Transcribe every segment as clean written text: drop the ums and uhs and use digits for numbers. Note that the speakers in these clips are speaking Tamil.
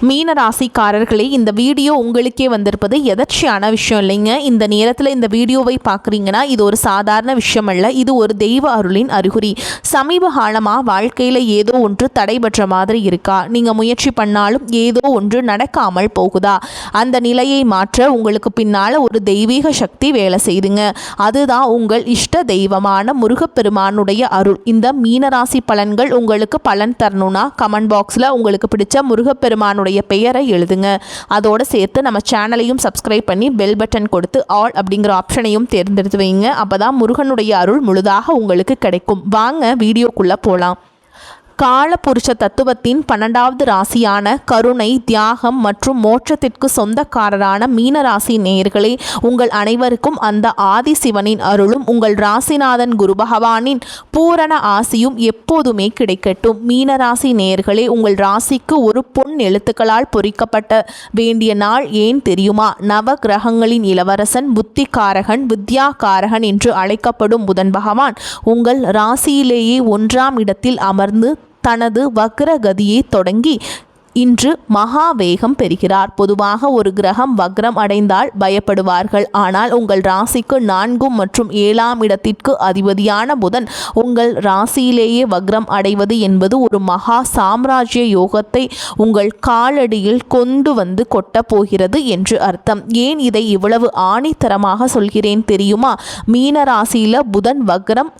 மீன ராசிக்காரர்களே, இந்த வீடியோ உங்களுக்கே வந்திருப்பது எதர்ச்சியான விஷயம் இல்லைங்க. இந்த நேரத்தில் இந்த வீடியோவை பார்க்குறீங்கன்னா இது ஒரு சாதாரண விஷயம் அல்ல, இது ஒரு தெய்வ அருளின் அறிகுறி. சமீப காலமாக வாழ்க்கையில் ஏதோ ஒன்று தடைபற்ற மாதிரி இருக்கா? நீங்கள் முயற்சி பண்ணாலும் ஏதோ ஒன்று நடக்காமல் போகுதா? அந்த நிலையை மாற்ற உங்களுக்கு பின்னால் ஒரு தெய்வீக சக்தி வேலை செய்துங்க. அதுதான் உங்கள் இஷ்ட தெய்வமான முருகப்பெருமானுடைய அருள். இந்த மீனராசி பலன்கள் உங்களுக்கு பலன் தரணும்னா கமெண்ட் பாக்ஸில் உங்களுக்கு பிடிச்ச முருகப்பெருமானுடைய பெயரை எழுதுங்க. அதோடு சேர்த்து நம்ம சேனலையும் சப்ஸ்கிரைப் பண்ணி பெல் பட்டன் கொடுத்து ஆல் அப்படிங்கிற ஆப்ஷனையும் தேர்ந்தெடுத்து வைங்க. அப்போதான் முருகனுடைய அருள் முழுதாக உங்களுக்கு கிடைக்கும். வாங்க வீடியோக்குள்ளே போகலாம். காலபுருஷ தத்துவத்தின் 12வது ராசியான கருணை, தியாகம் மற்றும் மோட்சத்திற்கு சொந்தக்காரரான மீனராசி நேயர்களே, உங்கள் அனைவருக்கும் அந்த ஆதி சிவனின் அருளும் உங்கள் ராசிநாதன் குரு பகவானின் பூரண ஆசியும் எப்போதுமே கிடைக்கட்டும். மீனராசி நேயர்களே, உங்கள் ராசிக்கு ஒரு பொன் எழுத்துக்களால் பொறிக்கப்பட்ட வேண்டிய நாள் ஏன் தெரியுமா? நவ கிரகங்களின் இளவரசன், புத்திகாரகன், வித்யாகாரகன் என்று அழைக்கப்படும் புதன் பகவான் உங்கள் ராசியிலேயே 1ஆம் இடத்தில் அமர்ந்து தனது வக்ரகதியை தொடங்கி இன்று மகா வேகம் பெறுகிறார். பொதுவாக ஒரு கிரகம் வக்ரம் அடைந்தால் பயப்படுவார்கள். ஆனால் உங்கள் ராசிக்கு 4 மற்றும் 7ஆம் இடத்திற்கு அதிபதியான புதன் உங்கள் ராசியிலேயே வக்ரம் அடைவது என்பது ஒரு மகா சாம்ராஜ்ய யோகத்தை உங்கள் காலடியில் கொண்டு வந்து கொட்டப் போகிறது என்று அர்த்தம். ஏன் இதை இவ்வளவு ஆணித்தரமாக சொல்கிறேன் தெரியுமா? மீன ராசியில் புதன் வக்ரம்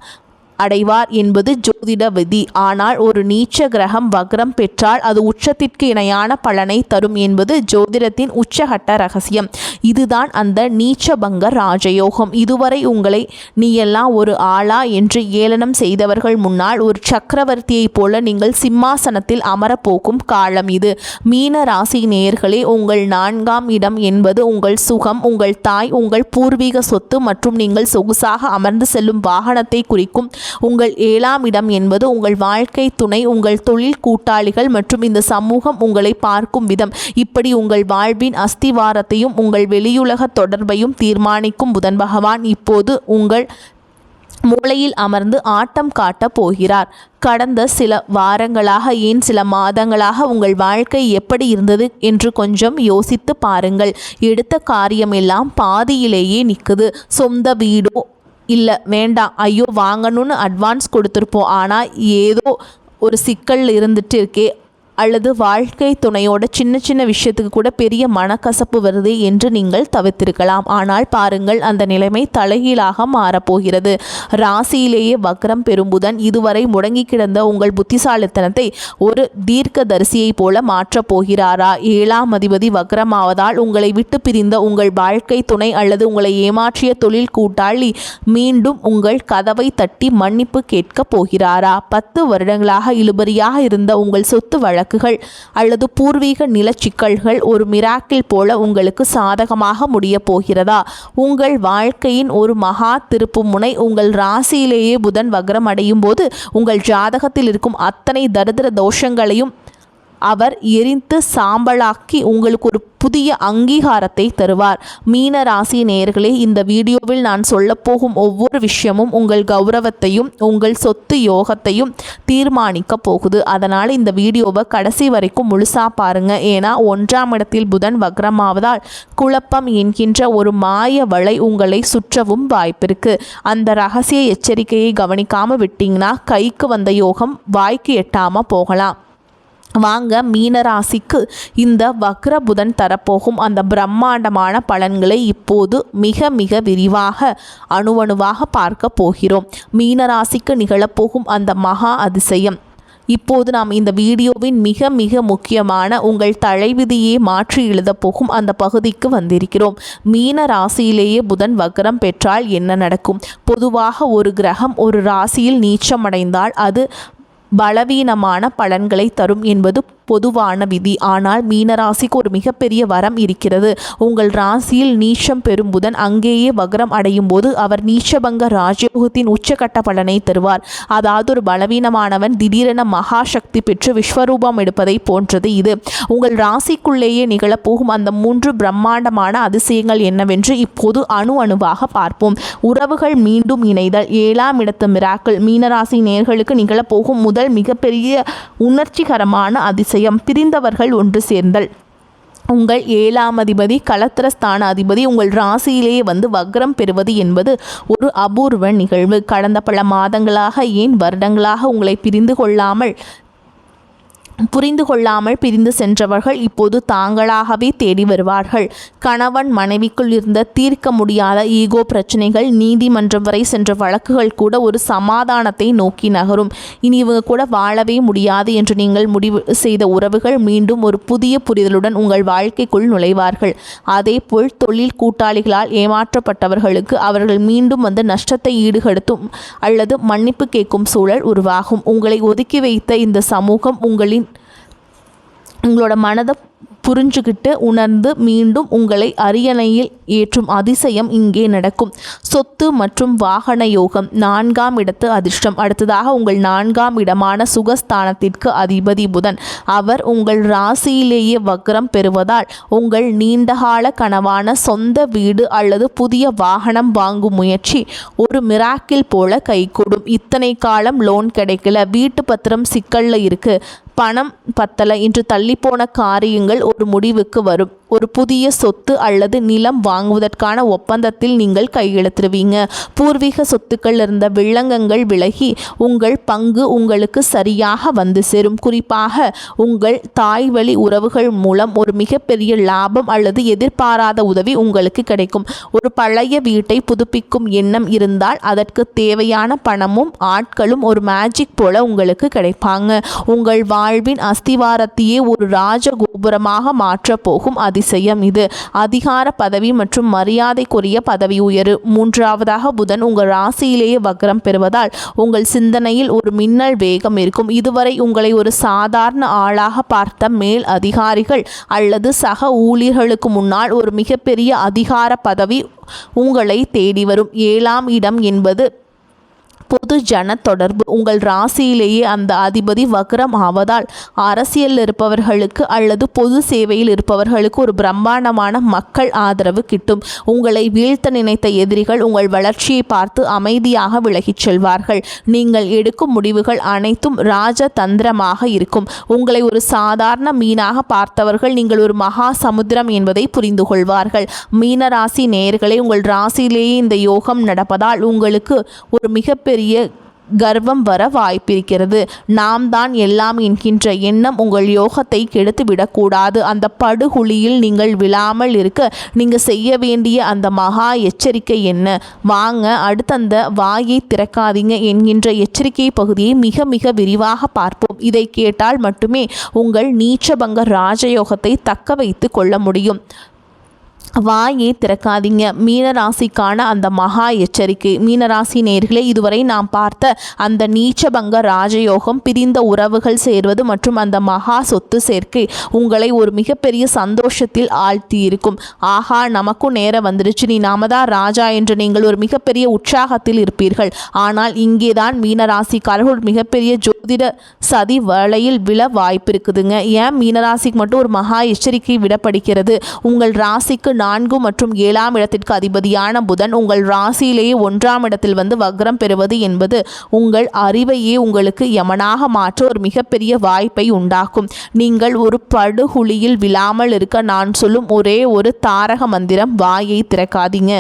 அடைவார் என்பது ஜோதிட விதி. ஆனால் ஒரு நீச்ச கிரகம் வக்ரம் பெற்றால் அது உச்சத்திற்கு இணையான பலனை தரும் என்பது ஜோதிடத்தின் உச்சகட்ட ரகசியம். இதுதான் அந்த நீச்சபங்க ராஜயோகம். இதுவரை உங்களை நீ எல்லாம் ஒரு ஆளா என்று ஏளனம் செய்தவர்கள் முன்னால் ஒரு சக்கரவர்த்தியைப் போல நீங்கள் சிம்மாசனத்தில் அமரப்போக்கும் காலம் இது. மீன ராசி நேயர்களே, உங்கள் 4ஆம் இடம் என்பது உங்கள் சுகம், உங்கள் தாய், உங்கள் பூர்வீக சொத்து மற்றும் நீங்கள் சொகுசாக அமர்ந்து செல்லும் வாகனத்தை குறிக்கும். உங்கள் 7ஆம் இடம் என்பது உங்கள் வாழ்க்கை துணை, உங்கள் தொழில் கூட்டாளிகள் மற்றும் இந்த சமூகம் உங்களை பார்க்கும் விதம். இப்படி உங்கள் வாழ்வின் அஸ்திவாரத்தையும் உங்கள் வெளியுலக தொடர்பையும் தீர்மானிக்கும் புதன் பகவான் இப்போது உங்கள் மூளையில் அமர்ந்து ஆட்டம் காட்ட போகிறார். கடந்த சில வாரங்களாக, ஏன் சில மாதங்களாக உங்கள் வாழ்க்கை எப்படி இருந்தது என்று கொஞ்சம் யோசித்து பாருங்கள். எடுத்த காரியமெல்லாம் பாதியிலேயே நிற்குது. சொந்த வீடோ இல்லை வேண்டாம், ஐயோ வாங்கணும்னு அட்வான்ஸ் கொடுத்துருப்போம், ஆனால் ஏதோ ஒரு சிக்கல் இருந்துட்டு இருக்கே, அல்லது வாழ்க்கை துணையோட சின்ன சின்ன விஷயத்துக்கு கூட பெரிய மனக்கசப்பு வருது என்று நீங்கள் தவிர்த்திருக்கலாம். ஆனால் பாருங்கள், அந்த நிலைமை தலைகீழாக மாறப்போகிறது. ராசியிலேயே வக்ரம் பெறும் புதன் இதுவரை முடங்கி கிடந்த உங்கள் புத்திசாலித்தனத்தை ஒரு தீர்க்கதரிசியை போல மாற்றப் போகிறாரா? 7ஆம் அதிபதி வக்ரமாவதால் உங்களை விட்டு பிரிந்த உங்கள் வாழ்க்கை துணை அல்லது உங்களை ஏமாற்றிய தொழில் கூட்டாளி மீண்டும் உங்கள் கதவை தட்டி மன்னிப்பு கேட்க போகிறாரா? 10 வருடங்களாக இழுபறியாக இருந்த உங்கள் சொத்து வழக்கு அல்லது பூர்வீக நிலச்சிக்கல்கள் ஒரு மிராக்கிள் போல உங்களுக்கு சாதகமாக முடிய போகிறதா? உங்கள் வாழ்க்கையின் ஒரு மகா திருப்பு முனை உங்கள் ராசியிலேயே புதன் வக்ரம் அடையும் போது உங்கள் ஜாதகத்தில் இருக்கும் அத்தனை தரித்திர தோஷங்களையும் அவர் எரிந்து சாம்பலாக்கி உங்களுக்கு ஒரு புதிய அங்கீகாரத்தை தருவார். மீன ராசி நேயர்களே, இந்த வீடியோவில் நான் சொல்லப்போகும் ஒவ்வொரு விஷயமும் உங்கள் கௌரவத்தையும் உங்கள் சொத்து யோகத்தையும் தீர்மானிக்க போகுது. அதனால் இந்த வீடியோவை கடைசி வரைக்கும் முழுசாக பாருங்கள். ஏன்னா 1ஆம் இடத்தில் புதன் வக்ரமாவதால் குழப்பம் என்கின்ற ஒரு மாய வலை உங்களை சுற்றவும் வாய்ப்பிருக்கு. அந்த ரகசிய எச்சரிக்கையை கவனிக்காமல் விட்டீங்கன்னா கைக்கு வந்த யோகம் வாய்க்கு எட்டாமல் போகலாம். வாங்க மீனராசிக்கு இந்த வக்ர புதன் தரப்போகும் அந்த பிரம்மாண்டமான பலன்களை இப்போது மிக மிக விரிவாக அணுவணுவாக பார்க்க போகிறோம். மீனராசிக்கு நிகழப்போகும் அந்த மகா அதிசயம் இப்போது நாம் இந்த வீடியோவின் மிக மிக முக்கியமான உங்கள் தலைவிதியை மாற்றி எழுதப்போகும் அந்த பகுதிக்கு வந்திருக்கிறோம். மீன ராசியிலேயே புதன் வக்ரம் பெற்றால் என்ன நடக்கும்? பொதுவாக ஒரு கிரகம் ஒரு ராசியில் நீச்சமடைந்தால் அது பலவீனமான பலன்களை தரும் என்பது பொதுவான விதி. ஆனால் மீனராசிக்கு ஒரு மிகப்பெரிய வரம் இருக்கிறது. உங்கள் ராசியில் நீச்சம் பெறும் புதன் அங்கேயே வக்ரம் அடையும் போது அவர் நீச்சபங்க ராஜயோகத்தின் உச்சகட்ட பலனை தருவார். அதாவது ஒரு பலவீனமானவன் திடீரென மகா சக்தி பெற்று விஸ்வரூபம் எடுப்பதை போன்றது இது. உங்கள் ராசிக்குள்ளேயே நிகழப்போகும் அந்த 3 பிரம்மாண்டமான அதிசயங்கள் என்னவென்று இப்போது அணுவாக பார்ப்போம். உறவுகள் மீண்டும் இணைதல், 7ஆம் இடத்து மிராக்கிள். மீனராசி நேயர்களுக்கு நிகழப்போகும் முதல் மிகப்பெரிய உணர்ச்சிகரமான அதிசயம் அதிசயம். பிரிந்தவர்கள் ஒன்று சேர்ந்தல். உங்கள் 7ஆம் அதிபதி களத்திரஸ்தான அதிபதி உங்கள் ராசியிலேயே வந்து வக்ரம் பெறுவது என்பது ஒரு அபூர்வ நிகழ்வு. கடந்த பல மாதங்களாக, ஏன் வருடங்களாக உங்களை புரிந்து கொள்ளாமல் பிரிந்து சென்றவர்கள் இப்போது தாங்களாகவே தேடி வருவார்கள். கணவன் மனைவிக்குள் இருந்த தீர்க்க முடியாத ஈகோ பிரச்சனைகள், நீதிமன்றம் வரை சென்ற வழக்குகள் கூட ஒரு சமாதானத்தை நோக்கி நகரும். இனி இவங்க கூட வாழவே முடியாது என்று நீங்கள் முடிவு செய்த உறவுகள் மீண்டும் ஒரு புதிய புரிதலுடன் உங்கள் வாழ்க்கைக்குள் நுழைவார்கள். அதேபோல் தொழில் கூட்டாளிகளால் ஏமாற்றப்பட்டவர்களுக்கு அவர்கள் மீண்டும் வந்து நஷ்டத்தை ஈடுகடுத்தும் அல்லது மன்னிப்பு கேட்கும் சூழல் உருவாகும். உங்களை ஒதுக்கி வைத்த இந்த சமூகம் உங்களோட மனதை புரிஞ்சுக்கிட்டு உணர்ந்து மீண்டும் உங்களை அரியணையில் ஏற்றும் அதிசயம் இங்கே நடக்கும். சொத்து மற்றும் வாகன யோகம். 4ஆம் இடத்து அதிர்ஷ்டம். அடுத்ததாக உங்கள் 4ஆம் இடமான சுகஸ்தானத்திற்கு அதிபதி புதன். அவர் உங்கள் ராசியிலேயே வக்ரம் பெறுவதால் உங்கள் நீண்டகால கனவான சொந்த வீடு அல்லது புதிய வாகனம் வாங்கும் முயற்சி ஒரு மிராக்கிள் போல கைகூடும். இத்தனை காலம் லோன் கிடைக்கல, வீட்டு பத்திரம் சிக்கல்ல இருக்கு, பணம் பத்தல என்று தள்ளிப்போன காரியங்கள் ஒரு முடிவுக்கு வரும். ஒரு புதிய சொத்து அல்லது நிலம் வாங்குவதற்கான ஒப்பந்தத்தில் நீங்கள் கையெழுத்திடுவீங்க. பூர்வீக சொத்துக்கள் இருந்த வில்லங்கங்கள் விலகி உங்கள் பங்கு உங்களுக்கு சரியாக வந்து சேரும். குறிப்பாக உங்கள் தாய் வழி உறவுகள் மூலம் ஒரு மிகப்பெரிய லாபம் அல்லது எதிர்பாராத உதவி உங்களுக்கு கிடைக்கும். ஒரு பழைய வீட்டை புதுப்பிக்கும் எண்ணம் இருந்தால் அதற்கு தேவையான பணமும் ஆட்களும் ஒரு மேஜிக் போல உங்களுக்கு கிடைப்பாங்க. உங்கள் வாழ்வின் அஸ்திவாரத்தையே ஒரு ராஜகோபுரமாக மாற்றப் போகும் அதிசயம் இது. அதிகார பதவி மற்றும் மரியாதைக்குரிய பதவி உயர்வு. 3ஆவதாக புதன் உங்கள் ராசியிலேயே வக்ரம் பெறுவதால் உங்கள் சிந்தனையில் ஒரு மின்னல் வேகம் இருக்கும். இதுவரை உங்களை ஒரு சாதாரண ஆளாக பார்த்த மேல் அதிகாரிகள் அல்லது சக ஊழியர்களுக்கு முன்னால் ஒரு மிகப்பெரிய அதிகார பதவி உங்களை தேடி வரும். 7ஆம் இடம் என்பது பொது ஜன தொடர்பு. உங்கள் ராசியிலேயே அந்த அதிபதி வக்ரம் ஆவதால் அரசியலில் இருப்பவர்களுக்கு அல்லது பொது சேவையில் இருப்பவர்களுக்கு ஒரு பிரம்மாண்டமான மக்கள் ஆதரவு கிட்டும். உங்களை வீழ்த்த நினைத்த எதிரிகள் உங்கள் வளர்ச்சியை பார்த்து அமைதியாக விலகிச் செல்வார்கள். நீங்கள் எடுக்கும் முடிவுகள் அனைத்தும் ராஜதந்திரமாக இருக்கும். உங்களை ஒரு சாதாரண மீனாக பார்த்தவர்கள் நீங்கள் ஒரு மகா சமுத்திரம் என்பதை புரிந்து கொள்வார்கள். மீன ராசி நேயர்களே, உங்கள் ராசியிலேயே இந்த யோகம் நடப்பதால் உங்களுக்கு ஒரு மிகப்பெரிய கர்வம் வர வாய்ப்பிருக்கிறது. நாம் தான் எல்லாம் என்கின்ற எண்ணம் உங்கள் யோகத்தை கெடுத்து விடக்கூடாது. அந்த படுகுழியில் நீங்கள் விழாமல் இருக்க நீங்கள் செய்ய வேண்டிய அந்த மகா எச்சரிக்கை என்ன? வாங்க அடுத்து அந்த வாயை திறக்காதீங்க என்கின்ற எச்சரிக்கை பகுதியை மிக மிக விரிவாக பார்ப்போம். இதை கேட்டால் மட்டுமே உங்கள் நீச்சபங்க ராஜயோகத்தை தக்க வைத்து கொள்ள முடியும். வாயை திறக்காதீங்க. மீனராசிக்கான அந்த மகா எச்சரிக்கை. மீனராசி நேயர்களே, இதுவரை நாம் பார்த்த அந்த நீச்சபங்க ராஜயோகம், பிரிந்த உறவுகள் சேர்வது மற்றும் அந்த மகா சொத்து சேர்க்கை உங்களை ஒரு மிகப்பெரிய சந்தோஷத்தில் ஆழ்த்தி இருக்கும். ஆஹா, நமக்கும் நேரம் வந்துருச்சு, நீ நாம தான் ராஜா என்று நீங்கள் ஒரு மிகப்பெரிய உற்சாகத்தில் இருப்பீர்கள். ஆனால் இங்கேதான் மீனராசிக்காரர்கள் ஒரு மிகப்பெரிய ஜோதிட சதி வலையில் விழ வாய்ப்பு இருக்குதுங்க. ஏன் மீனராசிக்கு மட்டும் ஒரு மகா எச்சரிக்கை விடப்படுகிறது? உங்கள் ராசிக்கு 4 மற்றும் 7ஆம் இடத்திற்கு அதிபதியான புதன் உங்கள் ராசியிலேயே 1ஆம் இடத்தில் வந்து வக்ரம் பெறுவது என்பது உங்கள் அறிவையே உங்களுக்கு யமனாக மாற்ற ஒரு மிகப்பெரிய வாய்ப்பை உண்டாக்கும். நீங்கள் ஒரு படுகுழியில் விழாமல் இருக்க நான் சொல்லும் ஒரே ஒரு தாரக மந்திரம், வாயை திறக்காதீங்க.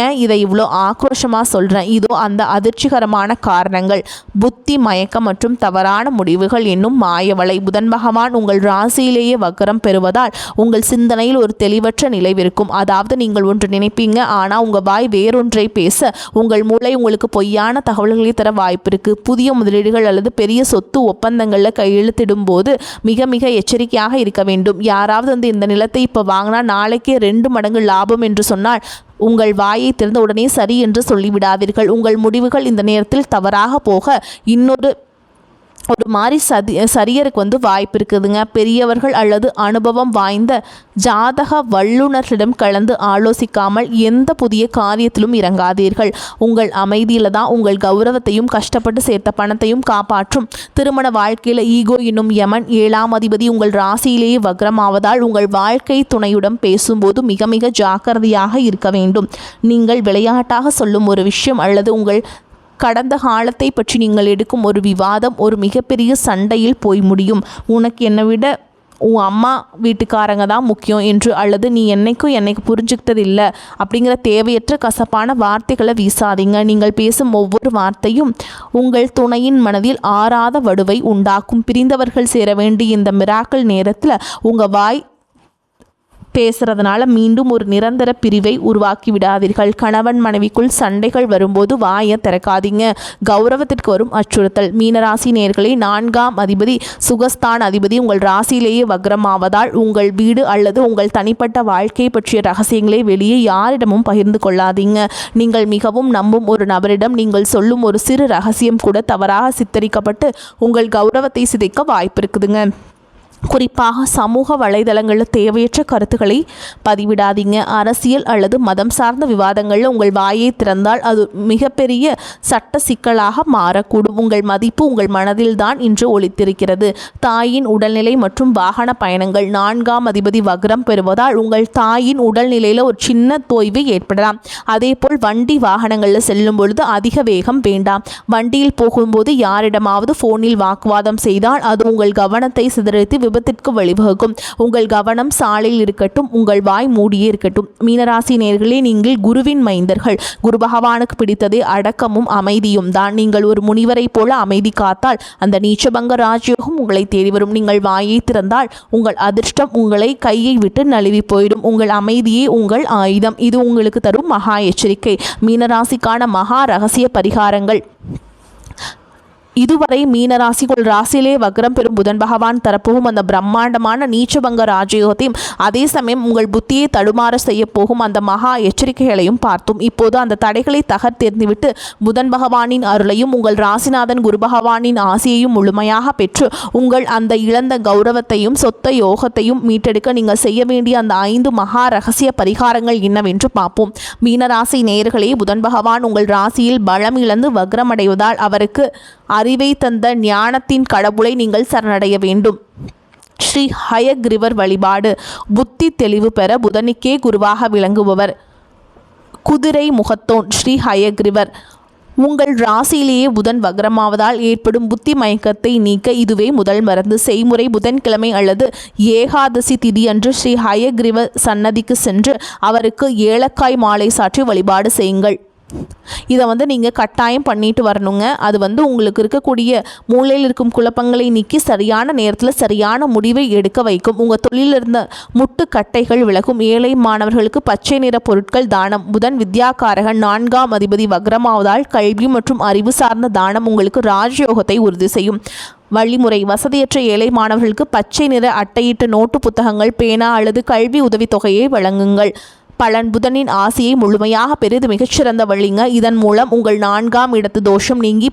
ஏன் இதை இவ்வளோ ஆக்ரோஷமாக சொல்கிறேன்? இதோ அந்த அதிர்ச்சிகரமான காரணங்கள். புத்தி மயக்கம் மற்றும் தவறான முடிவுகள் என்னும் மாயவலை. புதன் பகவான் உங்கள் ராசியிலேயே வக்ரம் பெறுவதால் உங்கள் சிந்தனையில் ஒரு தெளிவற்ற நிலைவிருக்கும். அதாவது நீங்கள் ஒன்று நினைப்பீங்க, ஆனால் உங்கள் வாய் வேறொன்றை பேச உங்கள் மூளை உங்களுக்கு பொய்யான தகவல்களை தர வாய்ப்பு இருக்கு. புதிய முதலீடுகள் அல்லது பெரிய சொத்து ஒப்பந்தங்களில் கையெழுத்திடும் போது மிக மிக எச்சரிக்கையாக இருக்க வேண்டும். யாராவது வந்து இந்த நிலத்தை இப்போ வாங்கினா நாளைக்கே 2 மடங்கு லாபம் என்று சொன்னால் உங்கள் வாயை திறந்த உடனே சரி என்று சொல்லிவிடாதீர்கள். உங்கள் முடிவுகள் இந்த நேரத்தில் தவறாக போக ஒரு மாதிரி சரியருக்கு வந்து வாய்ப்பு இருக்குதுங்க. பெரியவர்கள் அல்லது அனுபவம் வாய்ந்த ஜாதக வல்லுநர்களிடம் கலந்து ஆலோசிக்காமல் எந்த புதிய காரியத்திலும் இறங்காதீர்கள். உங்கள் அமைதியில் தான் உங்கள் கௌரவத்தையும் கஷ்டப்பட்டு சேர்த்த பணத்தையும் காப்பாற்றும். திருமண வாழ்க்கையில் ஈகோ என்னும் யமன் 7ஆம் அதிபதி உங்கள் ராசியிலேயே வக்ரமாவதால் உங்கள் வாழ்க்கை துணையுடன் பேசும்போது மிக மிக ஜாக்கிரதையாக இருக்க வேண்டும். நீங்கள் விளையாட்டாக சொல்லும் ஒரு விஷயம் அல்லது உங்கள் கடந்த காலத்தை பற்றி நீங்கள் எடுக்கும் ஒரு விவாதம் ஒரு மிகப்பெரிய சண்டையில் போய் முடியும். உனக்கு என்னை விட உன் அம்மா வீட்டுக்காரங்க தான் முக்கியம் என்று, அல்லது நீ என்னைக்கு புரிஞ்சுக்கிட்டது இல்லை அப்படிங்கிற தேவையற்ற கசப்பான வார்த்தைகளை வீசாதீங்க. நீங்கள் பேசும் ஒவ்வொரு வார்த்தையும் உங்கள் துணையின் மனதில் ஆறாத வடுவை உண்டாக்கும். பிரிந்தவர்கள் சேர வேண்டிய இந்த மிராக்கிள் நேரத்தில் உங்கள் வாய் பேசுறதுனால மீண்டும் ஒரு நிரந்தர பிரிவை உருவாக்கி விடாதீர்கள். கணவன் மனைவிக்குள் சண்டைகள் வரும்போது வாயை திறக்காதீங்க. கௌரவத்திற்கு வரும் அச்சுறுத்தல். மீனராசி நேயர்களே, 4ஆம் அதிபதி சுகஸ்தான அதிபதி உங்கள் ராசியிலேயே வக்ரமாவதால் உங்கள் வீடு அல்லது உங்கள் தனிப்பட்ட வாழ்க்கை பற்றிய ரகசியங்களை வெளியே யாரிடமும் பகிர்ந்து கொள்ளாதீங்க. நீங்கள் மிகவும் நம்பும் ஒரு நபரிடம் நீங்கள் சொல்லும் ஒரு சிறு ரகசியம் கூட தவறாக சித்தரிக்கப்பட்டு உங்கள் கௌரவத்தை சிதைக்க வாய்ப்பு இருக்குதுங்க. குறிப்பாக சமூக வலைதளங்களில் தேவையற்ற கருத்துக்களை பதிவிடாதீங்க. அரசியல் அல்லது மதம் சார்ந்த விவாதங்களில் உங்கள் வாயை திறந்தால் அது மிகப்பெரிய சட்ட சிக்கலாக மாறக்கூடும். உங்கள் மதிப்பு உங்கள் மனதில்தான் இன்று ஒளித்திருக்கிறது. தாயின் உடல்நிலை மற்றும் வாகன பயணங்கள். 4ஆம் அதிபதி வக்ரம் பெறுவதால் உங்கள் தாயின் உடல்நிலையில் ஒரு சின்ன தொய்வு ஏற்படலாம். அதேபோல் வண்டி வாகனங்களில் செல்லும் பொழுது அதிக வேகம் வேண்டாம். வண்டியில் போகும்போது யாரிடமாவது ஃபோனில் வாக்குவாதம் செய்தால் அது உங்கள் கவனத்தை சிதறடித்து விபத்திற்கு வழிவகுக்கும். உங்கள் கவனம் சாலையில் இருக்கட்டும், உங்கள் வாய் மூடியே இருக்கட்டும். மீனராசி நேயர்களே, நீங்கள் குருவின் மைந்தர்கள். குரு பகவானுக்கு பிடித்ததே அடக்கமும் அமைதியும் தான். நீங்கள் ஒரு முனிவரை போல அமைதி காத்தால் அந்த நீச்சபங்க ராஜயோகம் உங்களை தேடி வரும். நீங்கள் வாயை திறந்தால் உங்கள் அதிர்ஷ்டம் உங்களை கையை விட்டு நழுவி போயிடும். உங்கள் அமைதியே உங்கள் ஆயுதம். இது உங்களுக்கு தரும் மகா எச்சரிக்கை. மீனராசிக்கான மகா ரகசிய பரிகாரங்கள். இதுவரை மீனராசிக்குள் ராசியிலே வக்ரம் பெறும் புதன் பகவான் தரப்போகும் அந்த பிரம்மாண்டமான நீச்சபங்க ராஜயோகத்தையும் அதே சமயம் உங்கள் புத்தியை தடுமாற செய்ய போகும் அந்த மகா எச்சரிக்கைகளையும் பார்த்தோம். இப்போது அந்த தடைகளை தகர்த்தெறிந்துவிட்டு புதன் பகவானின் அருளையும் உங்கள் ராசிநாதன் குரு பகவானின் ஆசையையும் முழுமையாக பெற்று உங்கள் அந்த இழந்த கௌரவத்தையும் சொத்த யோகத்தையும் மீட்டெடுக்க நீங்கள் செய்ய வேண்டிய அந்த 5 மகா ரகசிய பரிகாரங்கள் என்னவென்று பார்ப்போம். மீனராசி நேயர்களே, புதன் பகவான் உங்கள் ராசியில் பலம் இழந்து வக்ரமடைவதால் அவருக்கு அறிவை தந்த ஞானத்தின் கடவுளை நீங்கள் சரணடைய வேண்டும். ஸ்ரீ ஹயக்ரிவர் வழிபாடு. புத்தி தெளிவு பெற புதனுக்கே குருவாக விளங்குபவர் குதிரை முகத்தோன் ஸ்ரீ ஹயக்ரிவர். உங்கள் ராசியிலேயே புதன் வக்ரமாவதால் ஏற்படும் புத்தி மயக்கத்தை நீக்க இதுவே முதல் மருந்து. செய்முறை: புதன்கிழமை அல்லது ஏகாதசி திதி அன்று ஸ்ரீ ஹயக்ரிவ சன்னதிக்கு சென்று அவருக்கு ஏலக்காய் மாலை சாற்றி வழிபாடு செய்யுங்கள். இதை நீங்கள் கட்டாயம் பண்ணிட்டு வரணுங்க. அது உங்களுக்கு இருக்கக்கூடிய மூளையில் இருக்கும் குழப்பங்களை நீக்கி சரியான நேரத்தில் சரியான முடிவை எடுக்க வைக்கும். உங்கள் தொழிலில் இருந்த முட்டுக்கட்டைகள் விலகும். ஏழை மாணவர்களுக்கு பச்சை நிற பொருட்கள் தானம். புதன் வித்யாகாரகன். 4ஆம் அதிபதி வக்ரமாவதால் கல்வி மற்றும் அறிவு சார்ந்த தானம் உங்களுக்கு ராஜயோகத்தை உறுதி செய்யும். வழிமுறை: வசதியற்ற ஏழை மாணவர்களுக்கு பச்சை நிற அட்டையிட்ட நோட்டு புத்தகங்கள், பேனா அல்லது கல்வி உதவித்தொகையை வழங்குங்கள். பலன்: புதனின் ஆசையை முழுமையாக பெறுது மிகச்சிறந்த வழிங்க. இதன் மூலம் உங்கள் 4ஆம் இடத்து தோஷம் நீங்கி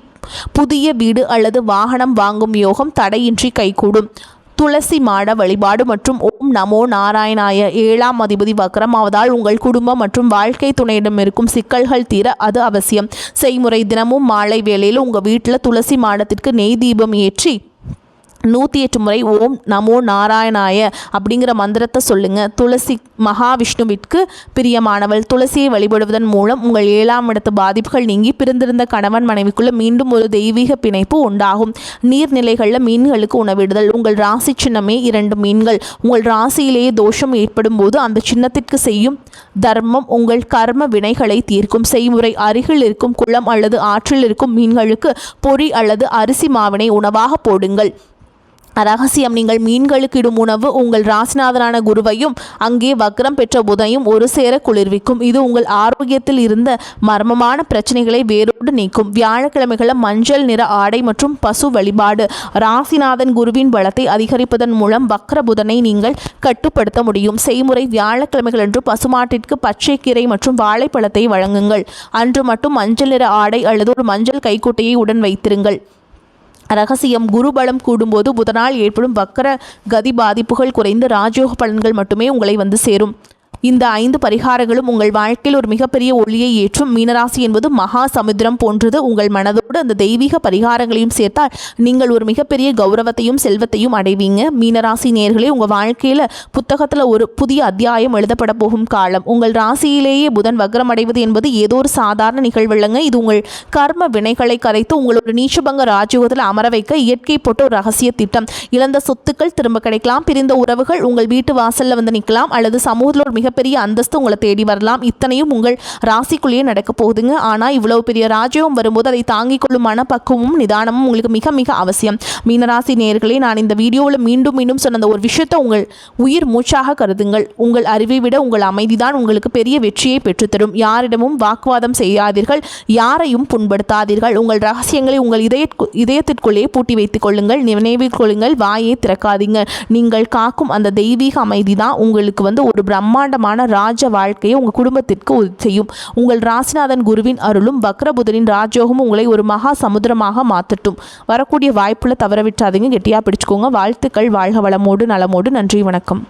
புதிய வீடு அல்லது வாகனம் வாங்கும் யோகம் தடையின்றி கைகூடும். துளசி மாட வழிபாடு மற்றும் ஓம் நமோ நாராயணாய. 7ஆம் அதிபதி வக்ரமாவதால் உங்கள் குடும்பம் மற்றும் வாழ்க்கை துணையிடம் இருக்கும் சிக்கல்கள் தீர அது அவசியம். செய்முறை: தினமும் மாலை வேளையில் உங்கள் வீட்டில் துளசி மாடத்திற்கு நெய் தீபம் ஏற்றி 108 முறை ஓம் நமோ நாராயணாய அப்படிங்கிற மந்திரத்தை சொல்லுங்கள். துளசி மகாவிஷ்ணுவிற்கு பிரியமானவள். துளசியை வழிபடுவதன் மூலம் உங்கள் 7ஆம் இடத்து பாதிப்புகள் நீங்கி பிரிந்திருந்த கணவன் மனைவிக்குள்ள மீண்டும் ஒரு தெய்வீக பிணைப்பு உண்டாகும். நீர்நிலைகளில் மீன்களுக்கு உணவிடுதல். உங்கள் ராசி சின்னமே 2 மீன்கள். உங்கள் ராசியிலேயே தோஷம் ஏற்படும் போது அந்த சின்னத்திற்கு செய்யும் தர்மம் உங்கள் கர்ம வினைகளை தீர்க்கும். செய்முறை: அருகில் இருக்கும் குளம் அல்லது ஆற்றில் இருக்கும் மீன்களுக்கு பொரி அல்லது அரிசி மாவினை உணவாக போடுங்கள். ரகசியம்: நீங்கள் மீன்களுக்கு இடும் உணவு உங்கள் ராசிநாதனான குருவையும் அங்கே வக்ரம் பெற்ற புதனையும் ஒரு சேர குளிர்விக்கும். இது உங்கள் ஆரோக்கியத்தில் இருந்த மர்மமான பிரச்சனைகளை வேரோடு நீக்கும். வியாழக்கிழமைகளில் மஞ்சள் நிற ஆடை மற்றும் பசு வழிபாடு. ராசிநாதன் குருவின் பலத்தை அதிகரிப்பதன் மூலம் வக்ர புதனை நீங்கள் கட்டுப்படுத்த முடியும். செய்முறை: வியாழக்கிழமைகள் அன்று பசுமாட்டிற்கு பச்சை கீரை மற்றும் வாழைப்பழத்தை வழங்குங்கள். அன்று மட்டும் மஞ்சள் நிற ஆடை அல்லது ஒரு மஞ்சள் கைக்குட்டையை உடன் வைத்திருங்கள். ரகசியம்: குருபலம் கூடும்போது புதனால் ஏற்படும் வக்கர கதி பாதிப்புகள் குறைந்து ராஜயோக பலன்கள் மட்டுமே உங்களை சேரும். இந்த 5 பரிகாரங்களும் உங்கள் வாழ்க்கையில் ஒரு மிகப்பெரிய ஒளியை ஏற்றும். மீனராசி என்பது மகா சமுத்திரம் போன்றது. உங்கள் மனதோடு அந்த தெய்வீக பரிகாரங்களையும் சேர்த்தால் நீங்கள் ஒரு மிகப்பெரிய கௌரவத்தையும் செல்வத்தையும் அடைவீங்க. மீனராசி நேயர்களே, உங்கள் வாழ்க்கையில் புத்தகத்தில் ஒரு புதிய அத்தியாயம் எழுதப்பட போகும் காலம். உங்கள் ராசியிலேயே புதன் வக்ரம் அடைவது என்பது ஏதோ ஒரு சாதாரண நிகழ்வில்லைங்க. இது உங்கள் கர்ம வினைகளை கரைத்து உங்கள் ஒரு நீச்சபங்க ராஜயோகத்தில் அமர வைக்க இயற்கை போட்ட ஒரு ரகசிய திட்டம். இழந்த சொத்துக்கள் திரும்ப கிடைக்கலாம். பிரிந்த உறவுகள் உங்கள் வீட்டு வாசலில் வந்து நிற்கலாம். அல்லது சமூகத்தில் ஒரு மிகப்பெரிய அந்தஸ்து உங்களை தேடி வரலாம். இத்தனையும் உங்கள் ராசிக்குள்ளேயே நடக்க போகுதுங்க. ஆனால் இவ்வளவு பெரிய ராஜ்யம் வரும்போது அதை தாங்கிக் கொள்ளும் மனப்பக்குவமும் நிதானமும் உங்களுக்கு மிக மிக அவசியம். மீனராசி நேயர்களே, நான் இந்த வீடியோவில் மீண்டும் மீண்டும் சொன்ன ஒரு விஷயத்தை உங்கள் உயிர் மூச்சாக கருதுங்கள். உங்கள் அறிவை விட உங்கள் அமைதிதான் உங்களுக்கு பெரிய வெற்றியை பெற்றுத்தரும். யாரிடமும் வாக்குவாதம் செய்யாதீர்கள். யாரையும் புண்படுத்தாதீர்கள். உங்கள் ரகசியங்களை உங்கள் இதயத்திற்குள்ளே பூட்டி வைத்துக் கொள்ளுங்கள். நினைவில் கொள்ளுங்கள். வாயை திறக்காதீங்க. நீங்கள் காக்கும் அந்த தெய்வீக அமைதி தான் உங்களுக்கு ஒரு பிரம்மாண்டமான ராஜ வாழ்க்கையை உங்கள் குடும்பத்திற்கு உதவி செய்யும். உங்கள் ராசிநாதன் குருவின் அருளும் வக்ரபுதனின் ராஜயோகமும் உங்களை ஒரு மகா சமுத்திரமாக மாற்றட்டும். வரக்கூடிய வாய்ப்புல தவற விட்டாதீங்க. கெட்டியாக பிடிச்சுக்கோங்க. வாழ்த்துக்கள். வாழ்க வளமோடு நலமோடு. நன்றி, வணக்கம்.